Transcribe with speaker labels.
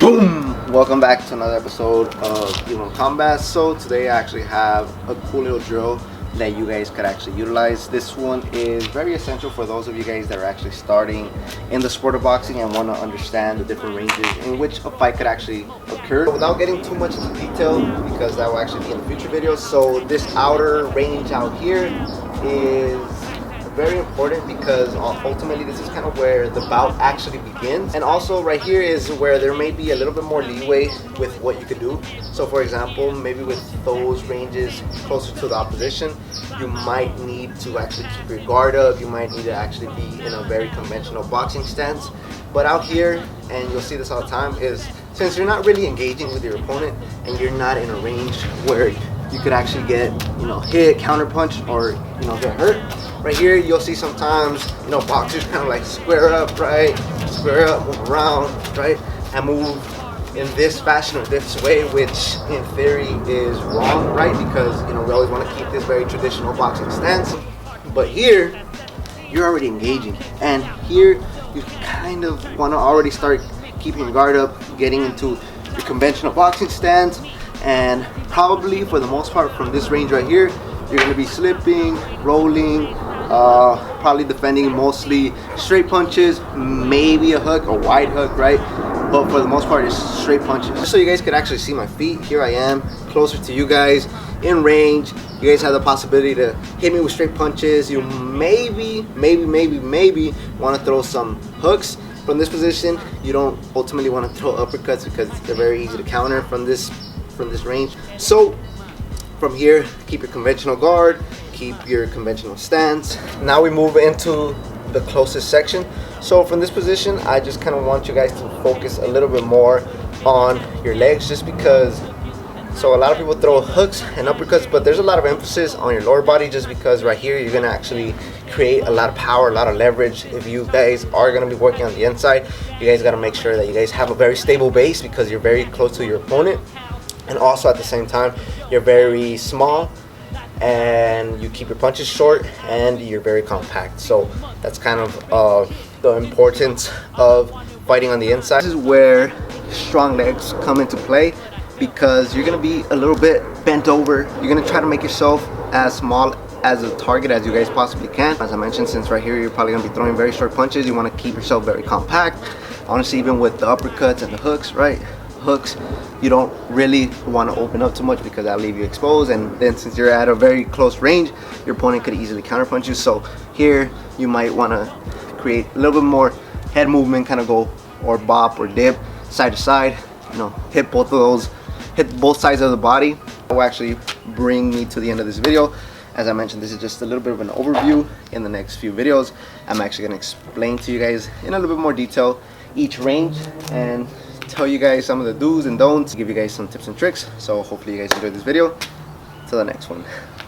Speaker 1: Boom! Welcome back to another episode of Elon Combat. So today I actually have a cool little drill that you guys could actually utilize. This one is very essential for those of you guys that are actually starting in the sport of boxing and want to understand the different ranges in which a fight could actually occur. Without getting too much into detail, because that will actually be in future videos. So this outer range out here is very important because ultimately this is kind of where the bout actually begins, and also right here is where there may be a little bit more leeway with what you could do. So for example, maybe with those ranges closer to the opposition, you might need to actually keep your guard up, you might need to actually be in a very conventional boxing stance. But out here, and you'll see this all the time, is since you're not really engaging with your opponent and you're not in a range where you could actually get, hit, counter punch, or get hurt. Right here, you'll see sometimes, boxers kind of like square up, right? Square up, move around, right? And move in this fashion or this way, which in theory is wrong, right? Because, we always want to keep this very traditional boxing stance. But here, you're already engaging. And here, you kind of want to already start keeping your guard up, getting into your conventional boxing stance. And probably for the most part from this range right here, you're going to be slipping, rolling, probably defending mostly straight punches, maybe a hook, a wide hook, right? But for the most part, it's straight punches. Just so you guys could actually see my feet, here I am, closer to you guys, in range. You guys have the possibility to hit me with straight punches. You maybe want to throw some hooks. From this position, you don't ultimately want to throw uppercuts because they're very easy to counter from this range. So from here, keep your conventional guard, keep your conventional stance. Now we move into the closest section. So from this position, I just kind of want you guys to focus a little bit more on your legs, just because, so a lot of people throw hooks and uppercuts, but there's a lot of emphasis on your lower body, just because right here you're gonna actually create a lot of power, a lot of leverage. If you guys are gonna be working on the inside, you guys gotta make sure that you guys have a very stable base because you're very close to your opponent. And also at the same time, you're very small and you keep your punches short and you're very compact. So that's kind of the importance of fighting on the inside. This is where strong legs come into play, because you're going to be a little bit bent over. You're going to try to make yourself as small as a target as you guys possibly can. As I mentioned, since right here you're probably going to be throwing very short punches, you want to keep yourself very compact. Honestly, even with the uppercuts and the hooks, right? Hooks, you don't really want to open up too much because that'll leave you exposed, and then since you're at a very close range, your opponent could easily counterpunch you. So here you might want to create a little bit more head movement, kind of go or bop or dip side to side, hit both sides of the body. That will actually bring me to the end of this video. As I mentioned, this is just a little bit of an overview. In the next few videos, I'm actually going to explain to you guys in a little bit more detail each range and tell you guys some of the do's and don'ts, give you guys some tips and tricks. So hopefully you guys enjoyed this video. Till the next one.